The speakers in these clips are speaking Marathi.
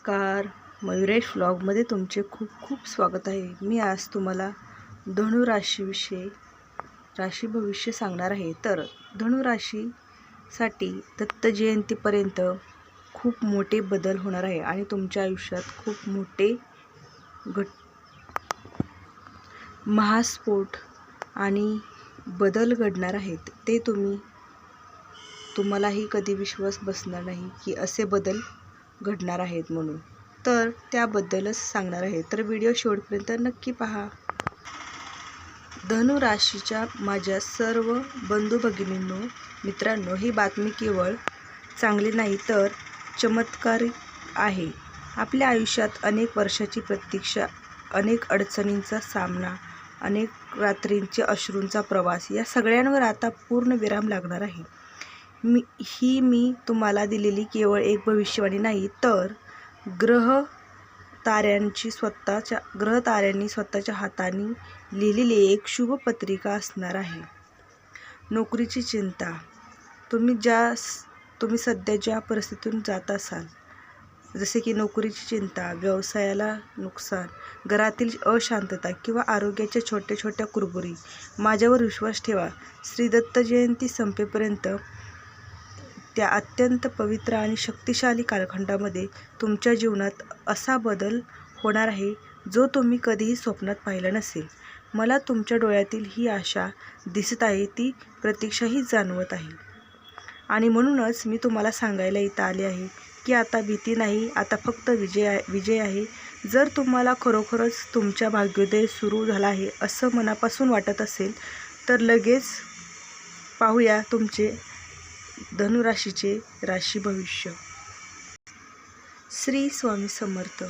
नमस्कार, मयुरेश व्लॉगमध्ये तुमचे खूप खूप स्वागत आहे. मी आज तुम्हाला धनु राशीविषयी राशी भविष्य सांगणार आहे. तर धनु राशीसाठी दत्त जयंतीपर्यंत खूप मोठे बदल होणार आहे आणि तुमच्या आयुष्यात खूप मोठे महास्फोट आणि बदल घडणार आहेत. ते तुम्हालाही कधी विश्वास बसणार नाही की असे बदल घडणार आहेत म्हणून. तर त्याबद्दलच सांगणार आहे. तर व्हिडिओ शेवटपर्यंत नक्की पहा. धनु राशीच्या माझ्या सर्व बंधू भगिनींनो, मित्रांनो, ही बातमी केवळ चांगली नाही तर चमत्कारिक आहे. आपल्या आयुष्यात अनेक वर्षाची प्रतीक्षा, अनेक अडचणींचा सामना, अनेक रात्रींचे अश्रूंचा प्रवास, या सगळ्यांवर आता पूर्ण विराम लागणार आहे. मी तुम्हाला दिलेली केवळ एक भविष्यवाणी नाही तर ग्रह ताऱ्यांनी स्वतःच्या हाताने लिहिलेली एक शुभ पत्रिका असणार आहे. नोकरीची चिंता. तुम्ही सध्या ज्या परिस्थितीतून जात असाल, जसे की नोकरीची चिंता, व्यवसायाला नुकसान, घरातील अशांतता किंवा आरोग्याच्या छोट्या छोट्या कुरबुरी, माझ्यावर विश्वास ठेवा. श्री दत्त जयंती संपेपर्यंत त्या अत्यंत पवित्र आणि शक्तिशाली कालखंडामध्ये तुमच्या जीवनात असा बदल होणार आहे जो तुम्ही कधीही स्वप्नात पाहिला नसेल. मला तुमच्या डोळ्यातील ही आशा दिसत आहे, ती प्रतीक्षाही जाणवत आहे. आणि म्हणूनच मी तुम्हाला सांगायला इथं आले आहे की आता भीती नाही, आता फक्त विजय आहे. जर तुम्हाला खरोखरच तुमच्या भाग्योदय सुरू झाला आहे असं मनापासून वाटत असेल तर लगेच पाहूया तुमचे धनु राशीचे राशी भविष्य. श्री स्वामी समर्थ.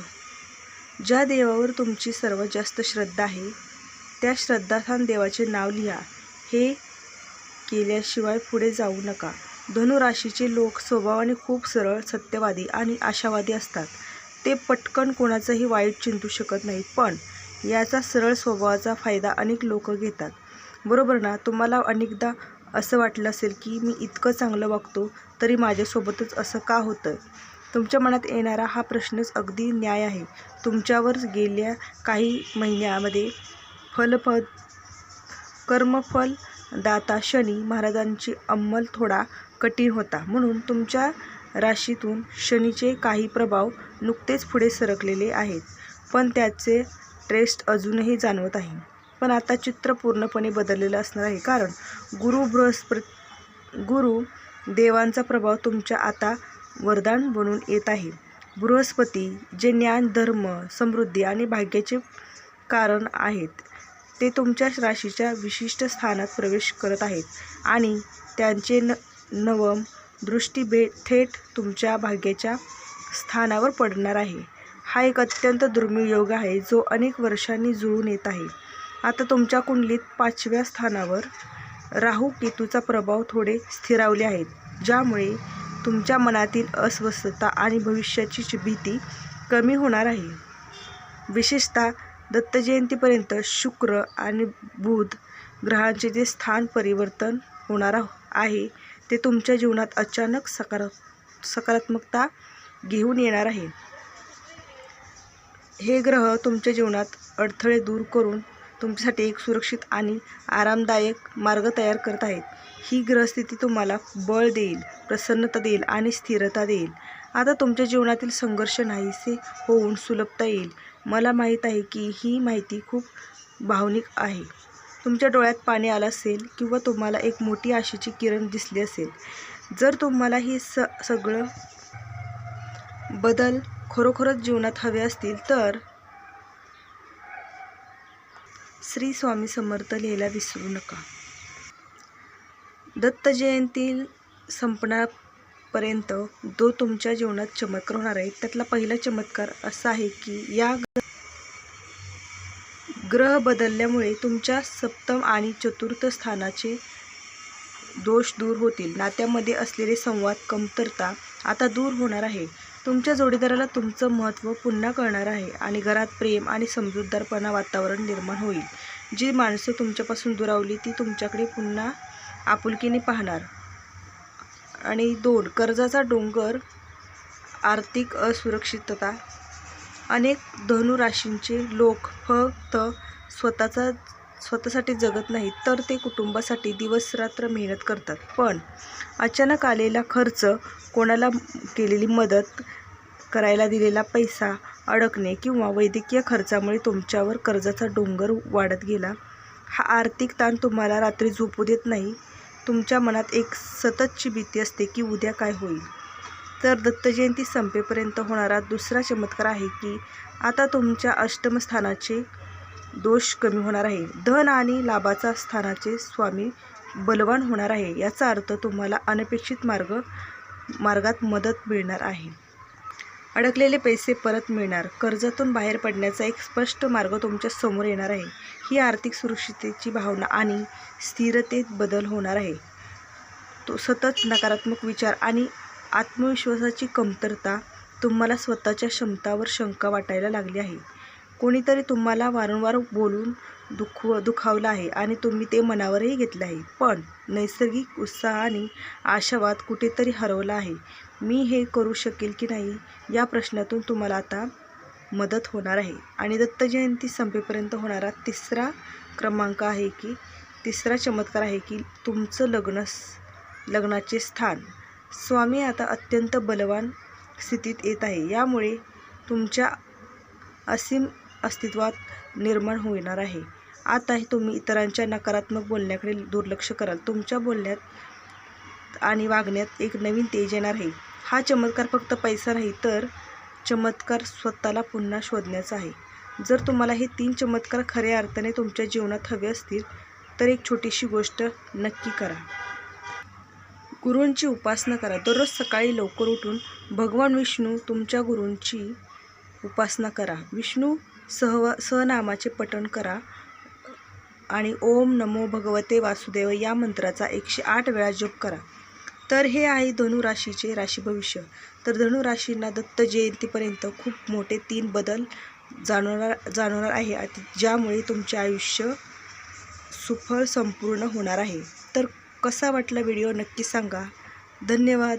ज्या देवावर तुमची सर्वात जास्त श्रद्धा आहे त्या श्रद्धास्थान देवाचे नाव लिहा. हे केल्याशिवाय पुढे जाऊ नका. धनु राशीचे लोक स्वभावाने खूप सरळ, सत्यवादी आणि आशावादी असतात. ते पटकन कोणाचंही वाईट चिंतू शकत नाहीत, पण याचा सरळ स्वभावाचा फायदा अनेक लोक घेतात. बरोबर ना? तुम्हाला अनेकदा असं वाटलं असेल की मी इतकं चांगलं वागतो तरी माझ्यासोबतच असं का होतं? तुमच्या मनात येणारा हा प्रश्नच अगदी न्याय आहे. तुमच्यावर गेल्या काही महिन्यामध्ये कर्मफल दाता शनी महाराजांची अंमल थोडा कठीण होता. म्हणून तुमच्या राशीतून शनीचे काही प्रभाव नुकतेच पुढे सरकलेले आहेत, पण त्याचे ट्रेस्ट अजूनही जाणवत आहे. पण आता चित्र पूर्णपणे बदललेलं असणार आहे, कारण गुरु देवांचा प्रभाव तुमच्या आता वरदान बनून येत आहे. बृहस्पती, जे ज्ञान, धर्म, समृद्धी आणि भाग्याचे कारण आहेत, ते तुमच्या राशीच्या विशिष्ट स्थानात प्रवेश करत आहेत आणि त्यांचे नवम दृष्टी थेट तुमच्या भाग्याच्या स्थानावर पडणार आहे. हा एक अत्यंत दुर्मिळ योग आहे जो अनेक वर्षांनी जुळून येत आहे. आता तुमच्या कुंडलीत 5व्या स्थानावर राहू केतूचा प्रभाव थोडे स्थिरावले आहेत, ज्यामुळे तुमच्या मनातील अस्वस्थता आणि भविष्याची भीती कमी होणार आहे. विशेषतः दत्त जयंतीपर्यंत शुक्र आणि बुध ग्रहांचे जे स्थान परिवर्तन होणार आहे ते तुमच्या जीवनात अचानक सकारात्मकता घेऊन येणार आहे. हे ग्रह तुमच्या जीवनात अडथळे दूर करून तुमच्यासाठी एक सुरक्षित आणि आरामदायक मार्ग तयार करत आहेत. ही ग्रहस्थिती तुम्हाला बळ देईल, प्रसन्नता देईल आणि स्थिरता देईल. आता तुमच्या जीवनातील संघर्ष नाहीसे होऊन सुलभता येईल. मला माहीत आहे की ही माहिती खूप भावनिक आहे. तुमच्या डोळ्यात पाणी आलं असेल किंवा तुम्हाला एक मोठी आशेची किरण दिसली असेल. जर तुम्हाला ही सगळं बदल खरोखरच जीवनात हवे असतील तर श्री स्वामी समर्थ लिहायला विसरू नका. दत्त जयंती संपण्यापर्यंत जो तुमच्या जीवनात चमत्कार होणार आहे त्यातला पहिला चमत्कार असा आहे की या ग्रह बदलल्यामुळे तुमच्या सप्तम आणि चतुर्थ स्थानाचे दोष दूर होतील. नात्यामध्ये असलेले संवाद कमतरता आता दूर होणार आहे. तुमच्या जोडीदाराला तुमचं महत्त्व पुन्हा कळणार आहे आणि घरात प्रेम आणि समजूतदारपणा वातावरण निर्माण होईल. जी माणसं तुमच्यापासून दुरावली ती तुमच्याकडे पुन्हा आपुलकीने पाहणार. आणि 2, कर्जाचा डोंगर आर्थिक असुरक्षितता. अनेक धनुराशींचे लोक फक्त स्वतःसाठी जगत नाहीत, तर ते कुटुंबासाठी दिवसरात्र मेहनत करतात. पण अचानक आलेला खर्च, कोणाला केलेली मदत, करायला दिलेला पैसा अडकणे किंवा वैद्यकीय खर्चामुळे तुमच्यावर कर्जाचा डोंगर वाढत गेला. हा आर्थिक ताण तुम्हाला रात्री झोपू देत नाही. तुमच्या मनात एक सततची भीती असते की उद्या काय होईल. तर दत्तजयंती संपेपर्यंत होणारा दुसरा चमत्कार आहे की आता तुमच्या अष्टम स्थानाचे दोष कमी होणार आहे. धन आणि लाभाचा स्थानाचे स्वामी बलवान होणार आहे. याचा अर्थ तुम्हाला अनपेक्षित मार्गात मदत मिळणार आहे. अडकलेले पैसे परत मिळणार. कर्जातून बाहेर पडण्याचा एक स्पष्ट मार्ग तुमच्या समोर येणार आहे. ही आर्थिक सुरक्षिततेची भावना आणि स्थिरतेत बदल होणार आहे. तो सतत नकारात्मक विचार आणि आत्मविश्वासाची कमतरता, तुम्हाला स्वतःच्या क्षमतावर शंका वाटायला लागली आहे. कोणीतरी तुम्हाला वारंवार बोलून दुखावलं आहे आणि तुम्ही ते मनावरही घेतले आहे. पण नैसर्गिक उत्साह आणि आशावाद कुठेतरी हरवला आहे. मी हे करू शकेल की नाही या प्रश्नातून तुम्हाला आता मदत होणार आहे. आणि दत्तजयंती संपेपर्यंत होणारा तिसरा चमत्कार आहे की तुमचं लग्नाचे स्थान. स्वामी आता अत्यंत बलवान स्थितीत येत आहे. यामुळे तुमच्या असीम अस्तित्वात निर्माण होणार आहे. आता तुम्ही इतरांच्या नकारात्मक बोलण्याकडे दुर्लक्ष कराल. तुमच्या बोलण्यात आणि वागण्यात एक नवीन तेज येणार आहे. हा चमत्कार फक्त पैसा नाही, तर चमत्कार स्वतःला पुन्हा शोधण्याचा आहे. जर तुम्हाला हे 3 चमत्कार खऱ्या अर्थाने तुमच्या जीवनात हवे असतील तर एक छोटीशी गोष्ट नक्की करा. गुरूंची उपासना करा. दररोज सकाळी लवकर उठून भगवान विष्णू तुमच्या गुरूंची उपासना करा. विष्णू सहनामाचे पठण करा आणि ओम नमो भगवते वासुदेव या मंत्राचा 108 वेळा जप करा. तर हे आहे धनु राशीचे राशी भविष्य. तर धनु राशींना दत्त जयंतीपर्यंत खूप मोठे 3 बदल जाणवणार आहे, ज्यामुळे तुमचे आयुष्य सुफळ संपूर्ण होणार आहे. तर कसा वाटला व्हिडिओ नक्की सांगा. धन्यवाद.